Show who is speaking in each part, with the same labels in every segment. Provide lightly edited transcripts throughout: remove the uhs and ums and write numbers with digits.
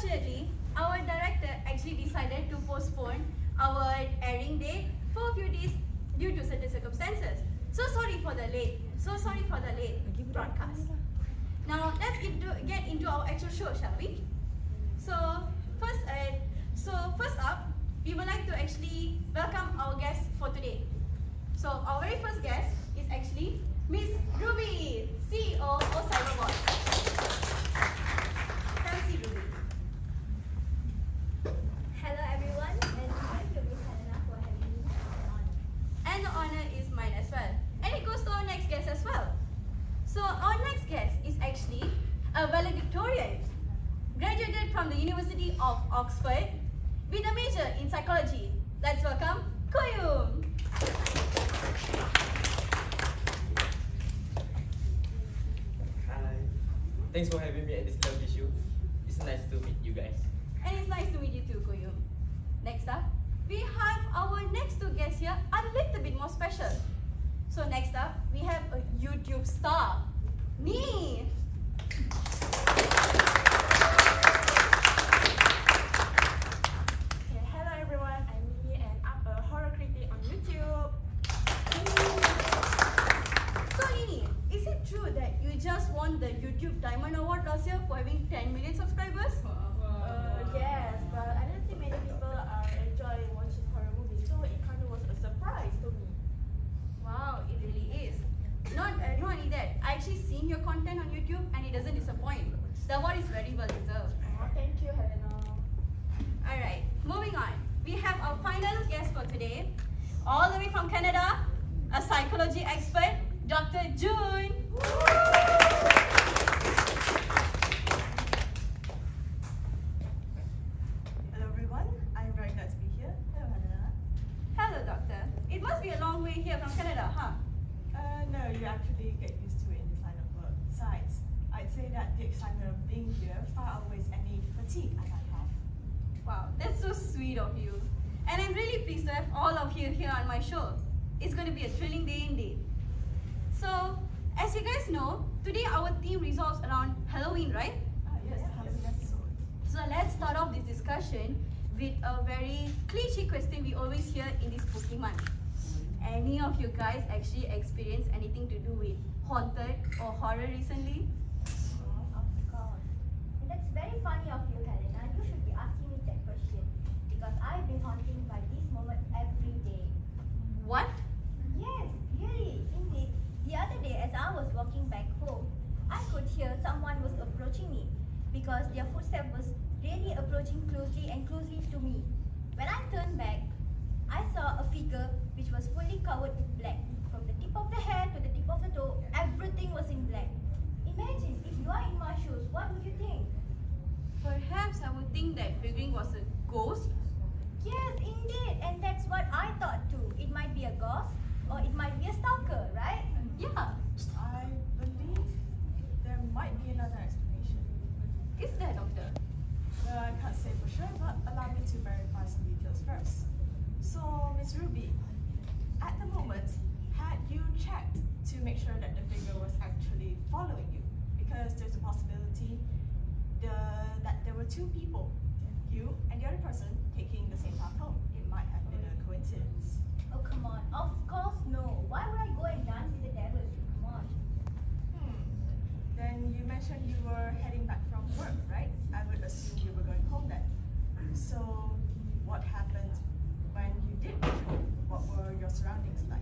Speaker 1: Unfortunately, our director actually decided to postpone our airing date for a few days due to certain circumstances. So sorry for the late broadcast. Now let's get into our actual show, shall we? So first up, we would like to actually welcome our guest for today. So our very first guest is actually Miss Ruby, CEO of Cyberbot. Thank you, Ruby.
Speaker 2: Hello everyone, and thank you Miss Helena for having me.
Speaker 1: And the honor is mine as well. And it goes to our next guest as well. So our next guest is actually a valedictorian, graduated from the University of Oxford with a major in psychology. Let's welcome Koyum.
Speaker 3: Hi. Thanks for having me at this lovely show. It's nice to meet you guys.
Speaker 1: And it's nice to meet you too, Koyum. Next up, we have our next two guests here a little bit more special. So next up, we have a YouTube star, me.
Speaker 4: Okay, hello everyone, I'm Mimi and I'm a horror critic on YouTube.
Speaker 1: So Nini, is it true that you just won the YouTube Diamond Award last year for having 10 million subscribers?
Speaker 4: Yes, but I don't think many people enjoy watching horror movies, so it kind of was a surprise to me.
Speaker 1: Wow, it really is. Not only that, I actually seen your content on YouTube and it doesn't disappoint. The award is very well deserved.
Speaker 4: Oh, thank you, Helena.
Speaker 1: Alright, moving on. We have our final guest for today, all the way from Canada, a psychology expert, Dr. June.
Speaker 5: Hello everyone, I'm very glad to be here. Hello Helena.
Speaker 1: Hello, Doctor. It must be a long way here from Canada, huh?
Speaker 5: No, you actually get used to it in this line of work. Besides, I'd say that the excitement of being here far outweighs any fatigue I might have.
Speaker 1: Wow, that's so sweet of you. And I'm really pleased to have all of you here on my show. It's going to be a thrilling day indeed. So, as you guys know, today our theme revolves around Halloween, right?
Speaker 5: Yes, the Halloween episode.
Speaker 1: So let's start off this discussion with a very cliche question we always hear in this spooky month. Any of you guys actually experienced anything to do with haunted or horror recently?
Speaker 2: Of course. And that's very funny of you, Helena. You should be asking me that question because I've been haunted by this moment every day.
Speaker 1: What?
Speaker 2: Yes, really, indeed. The other day, as I was walking back home, I could hear someone was approaching me because their footstep was really approaching closely and closely to me. When I turned back, I saw a figure which was fully covered with black. From the tip of the head to the tip of the toe, everything was in black. Imagine if you are in my shoes, what would you think?
Speaker 1: Perhaps I would think that figuring was a ghost.
Speaker 2: Yes, indeed, and that's what I thought too. It might be a ghost or it might be a stalker, right?
Speaker 1: Yeah.
Speaker 5: I believe there might be another explanation.
Speaker 1: Is there, Doctor?
Speaker 5: Well, I can't say for sure, but allow me to verify some details first. So, Miss Ruby, at the moment, had you checked to make sure that the figure was actually following you? Because there's a possibility that there were two people, you and the other person, taking the same path home. It might have been a coincidence.
Speaker 2: Oh, come on. Of course, no. Why would I go and dance with the devil? Come on.
Speaker 5: Then you mentioned you were heading back from work, right? I would assume you were going home then. So, what happened when you did reach home? What were your surroundings like?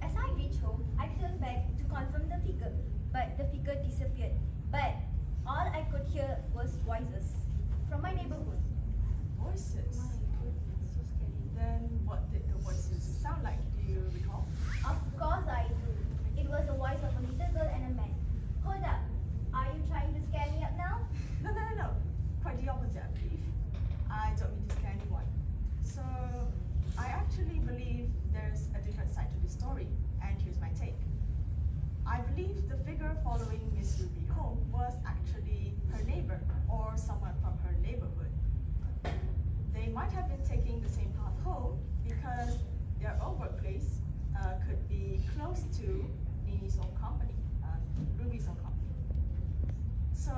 Speaker 2: As I reached home, I turned back to confirm the figure, but the figure disappeared. But all I could hear was voices from my neighborhood.
Speaker 5: Voices.
Speaker 1: So scary.
Speaker 5: Then what did the voices sound like? Do you recall?
Speaker 2: Of course I do. It was the voice of a little girl and a man. Hold up. Are you trying to scare me up now?
Speaker 5: No. Quite the opposite, I believe. I don't mean to scare anyone. So, I actually believe there's a different side to the story, and here's my take. I believe the figure following Miss Ruby home was actually her neighbor or someone from her neighborhood. They might have been taking the same path home because their own workplace could be close to Nini's own company, Ruby's own company. So,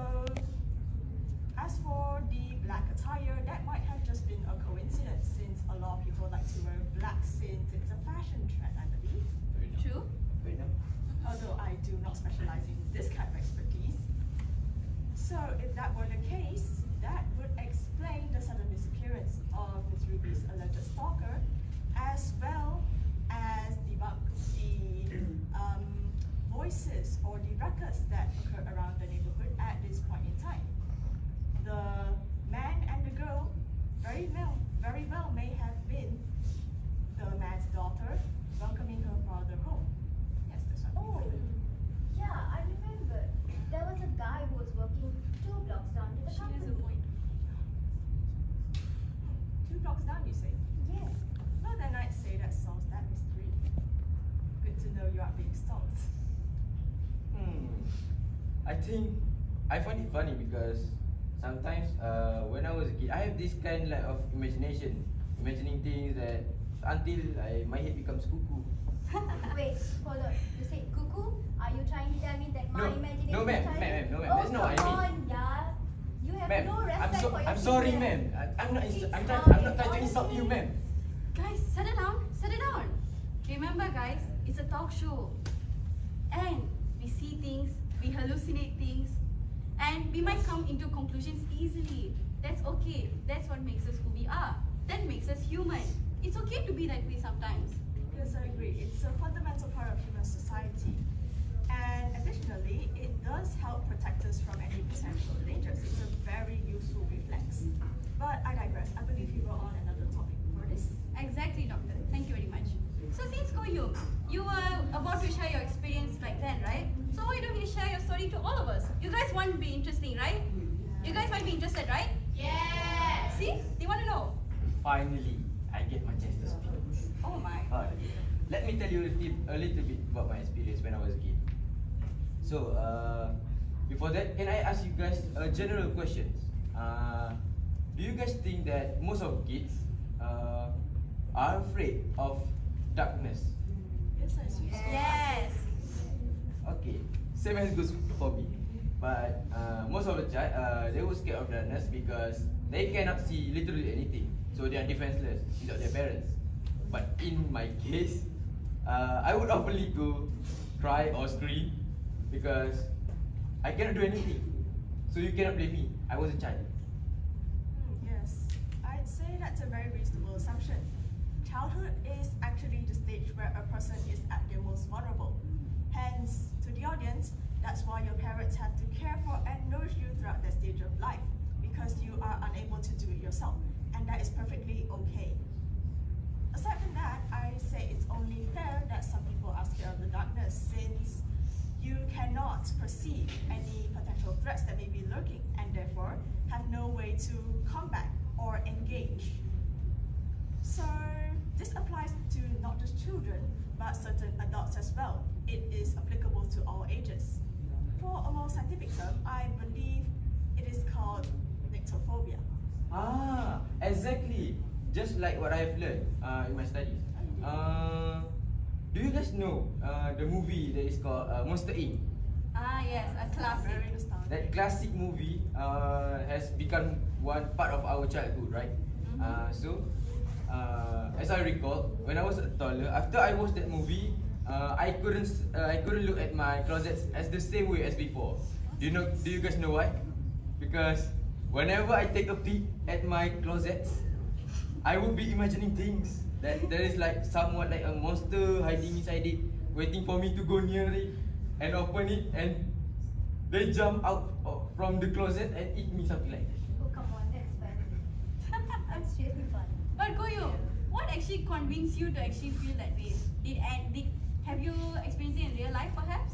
Speaker 5: as for the black attire, that might have just been a coincidence since a lot of people like to wear black since it's a fashion trend, I believe.
Speaker 1: True.
Speaker 3: Fair enough.
Speaker 5: Although I do not specialize in this kind of expertise. So if that were the case, that would explain the sudden disappearance of Ms. Ruby's alleged stalker, as well as debunk the voices or the ruckus that occur around the neighborhood at this point in time. The man and the girl very well may have been the man's daughter welcoming her father home. Yes, that's what
Speaker 2: Oh, yeah, I remember. There was a guy who was working 2 blocks down to the
Speaker 1: She has
Speaker 2: company.
Speaker 1: a point.
Speaker 5: 2 blocks down, you say?
Speaker 2: Yes.
Speaker 5: Well, then I'd say that solves that mystery. Good to know you are being stalked.
Speaker 3: I think I find it funny because sometimes when I was a kid, I have this kind like of imagination, imagining things that until my head becomes cuckoo.
Speaker 2: Wait, hold on. You said cuckoo? Are you trying to tell me that my
Speaker 3: No,
Speaker 2: imagination
Speaker 3: no, ma'am,
Speaker 2: is tiny?
Speaker 3: ma'am, no, ma'am.
Speaker 2: Oh,
Speaker 3: That's not what I
Speaker 2: come
Speaker 3: mean.
Speaker 2: on, yeah. You have
Speaker 3: Ma'am,
Speaker 2: no respect for your
Speaker 3: I'm sorry,
Speaker 2: seniors.
Speaker 3: ma'am. I'm not.
Speaker 2: It's
Speaker 3: I'm
Speaker 2: fine,
Speaker 3: not trying to insult you,
Speaker 2: honestly.
Speaker 3: ma'am.
Speaker 1: Guys, settle down, settle down. Remember, guys, it's a talk show. And we see things, we hallucinate things, and we might come into conclusions easily. That's okay. That's what makes us who we are. That makes us human. It's okay to be that way sometimes.
Speaker 5: Yes, I agree. It's a fundamental part of human society. And additionally, it does help protect us from any potential dangers. It's a very useful reflex. But I digress. I believe you were on another topic for this.
Speaker 1: Exactly, doctor. Thank you very much. So since Koyu, you were about to share your experience back then, right? So why don't you share your story to all of us? You guys want to be interesting, right? You guys might be interested, right? Yeah. See? They want to know.
Speaker 3: Finally, I get my chance to speak.
Speaker 1: Oh my.
Speaker 3: Let me tell you a little bit about my experience when I was a kid. So, before that, can I ask you guys a general question? Do you guys think that most of kids are afraid of darkness?
Speaker 5: Yes, I see.
Speaker 1: Yes.
Speaker 3: Okay, same as goes for me. But most of the child, they were scared of darkness because they cannot see literally anything. So they are defenseless without their parents. But in my case, I would openly go cry or scream because I cannot do anything. So you cannot blame me. I was a child.
Speaker 5: Yes, I'd say that's a very reasonable assumption. Childhood is actually the stage where a person is at their most vulnerable. Hence, to the audience, that's why your parents have to care for and nourish you throughout that stage of life, because you are unable to do it yourself, and that is perfectly okay. Aside from that, I say it's only fair that some people are scared of the darkness, since you cannot perceive any potential threats that may be lurking, and therefore have no way to combat or engage. So this applies to not just children, but certain adults as well. It is applicable to all ages. For a more scientific term, I believe it is called nyctophobia.
Speaker 3: Ah, exactly. Just like what I've learned in my studies. Do you guys know the movie that is called Monster Inc?
Speaker 1: Ah, yes, a classic.
Speaker 5: Very nostalgic.
Speaker 3: That classic movie has become one part of our childhood, right? So, as I recall, when I was a toddler, after I watched that movie, I couldn't look at my closets as the same way as before. Do you guys know why? Because whenever I take a peek at my closets, I would be imagining things that there is like somewhat like a monster hiding inside it, waiting for me to go near it and open it, and they jump out from the closet and eat me, something like that.
Speaker 2: Oh, come on, that's fun. That's really fun.
Speaker 1: But Koyu, what actually convinced you to actually feel that way? Have you experienced it in real life, perhaps?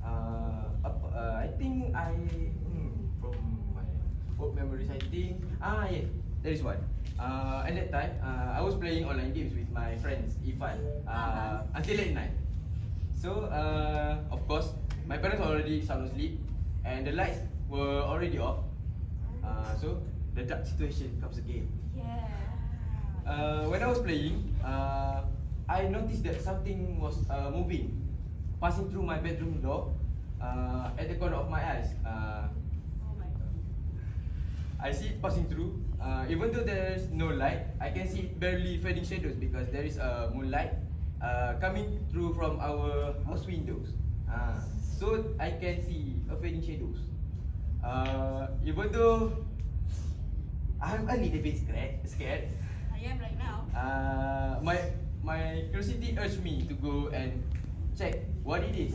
Speaker 3: I think from my old memories, I think yeah, there is one. At that time, I was playing online games with my friends, Ifan, until late night. So, of course, my parents already sound asleep, and the lights were already off. So the dark situation comes again.
Speaker 1: Yeah.
Speaker 3: When I was playing, I noticed that something was moving, passing through my bedroom door at the corner of my eyes.
Speaker 1: Oh my god.
Speaker 3: I see it passing through. Even though there's no light, I can see it barely fading shadows because there is a moonlight coming through from our house windows. So I can see a fading shadows. Even though I'm a little bit scared.
Speaker 1: I am right now.
Speaker 3: My curiosity urged me to go and check what it is.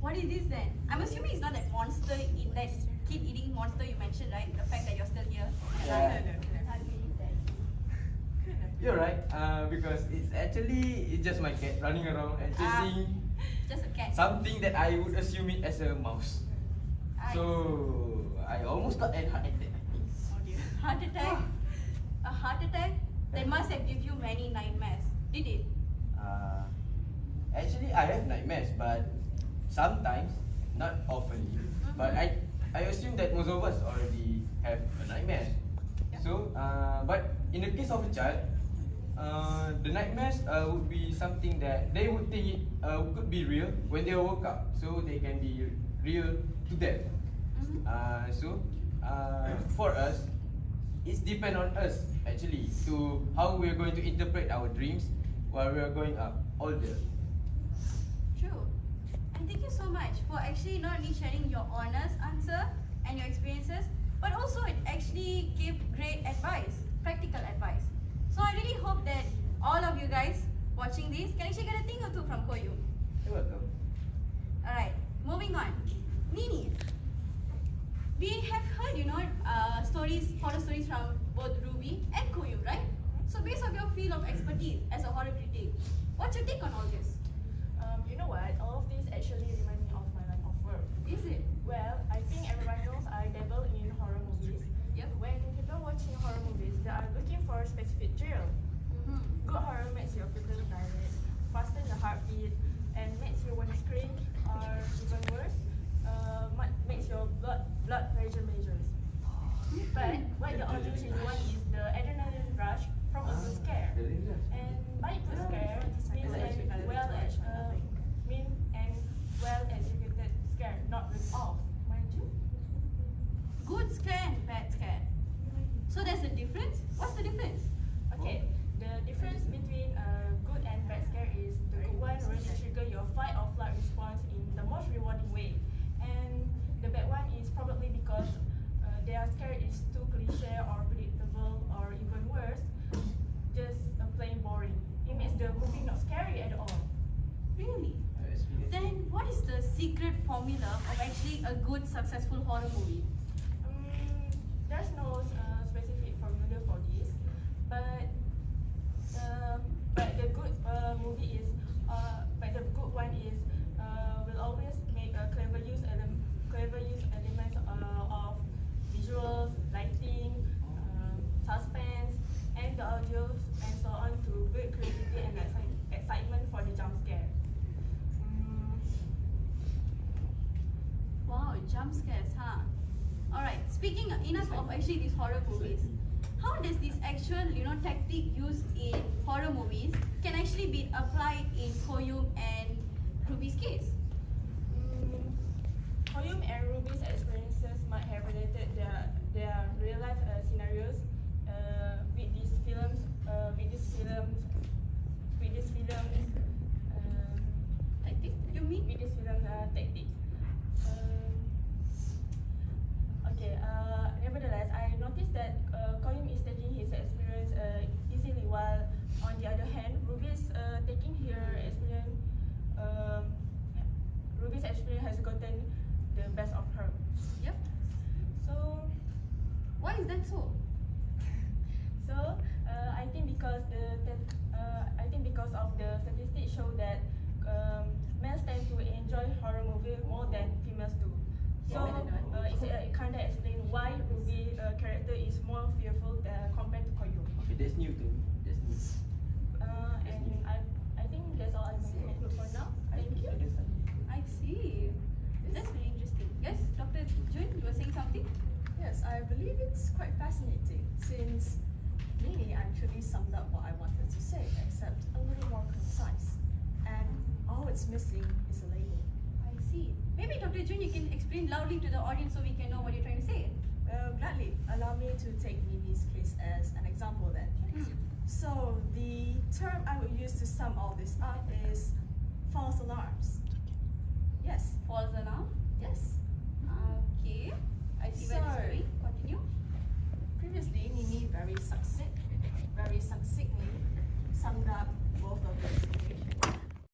Speaker 1: What is this then? I'm assuming it's not that monster, that kid eating monster you mentioned, right? The fact that you're still here.
Speaker 3: Yeah.
Speaker 2: I believe that.
Speaker 3: You're right. Because it's just my cat running around and chasing
Speaker 1: Just a cat.
Speaker 3: something that I would assume it as a mouse.
Speaker 1: I-
Speaker 3: So I almost got a heart attack. I think.
Speaker 1: Oh dear. Heart attack? A heart attack? That must have given you many nightmares. Did it?
Speaker 3: Actually, I have nightmares, but sometimes, not often. But I assume that most of us already have a nightmare.
Speaker 1: Yeah.
Speaker 3: So, but in the case of a child, the nightmares would be something that they would think it could be real when they woke up, so they can be real to them. So, for us, it's depend on us actually to how we're going to interpret our dreams while we're going up older.
Speaker 1: True. And thank you so much for actually not only sharing your honest answer and your experiences, but also it actually gave great advice, practical advice. So I really hope that all of you guys watching this can actually get a thing or two from Koyu.
Speaker 3: You're welcome.
Speaker 1: Alright, moving on. Nini, we have heard, horror stories from both Ruby and Koyu, right? So based on your field of expertise as a horror critic, what's your take on all this?
Speaker 4: You know what? All of this actually remind me of my line of work.
Speaker 1: Is it?
Speaker 4: Well, I think everyone knows I dabble in horror movies.
Speaker 1: Yep.
Speaker 4: When people are watching horror movies, they are looking for a specific thrill. Good horror makes your pupils dilate, fasten the heartbeat, and makes you want to scream, or even worse, makes your blood pressure measures. But what the audience really want is the adrenaline rush from a good scare. And by good scare means an well executed scare, not ripped off, mind you.
Speaker 1: Good scare and bad scare. So there's a difference? What's the difference?
Speaker 4: Okay, the difference between a good and bad scare is the good one really trigger your fight or flight response in the most rewarding way, and the bad one is probably because their scare is too cliche or predictable, or even worse, just plain boring. It makes the movie not scary at all.
Speaker 1: Really? Then what is the secret formula of actually a good successful horror movie?
Speaker 4: There's no specific formula for this, but the good movie is, but the good one is, will always make a clever use elements of visuals, lighting, suspense, and the audio, and so on to build creativity and excitement for the jump scare.
Speaker 1: Wow, jump scares, huh? Alright, speaking enough of actually these horror movies, how does this actual, tactic used in horror movies can actually be applied in Koyum and Ruby's case?
Speaker 4: Koyum and Ruby's experiences might have related their real life scenarios with these films.
Speaker 1: Tactic, you mean?
Speaker 4: With this film tactics. Nevertheless, I noticed that Koyum is taking his experience easily, while on the other hand, Ruby is taking her experience. Ruby's experience has gotten the best of her.
Speaker 1: Yep.
Speaker 4: So,
Speaker 1: Why is that so?
Speaker 4: I think because of the statistics show that males tend to enjoy horror movies more than females do. So it kind of explains why Ruby character is more fearful compared to Koyu.
Speaker 3: Okay, that's new to me. That's new.
Speaker 4: And I think that's all I can conclude for now. Thank you.
Speaker 1: I see. That's very interesting. Yes, Dr. Jun, you were saying something?
Speaker 5: Yes, I believe it's quite fascinating since Nini actually summed up what I wanted to say, except a little more concise. And all it's missing is a label.
Speaker 1: I see. Maybe Dr. Jun, you can explain loudly to the audience so we can know what you're trying to say.
Speaker 5: Well, to take Mimi's case as an example then. So the term I would use to sum all this up is false alarms. Yes,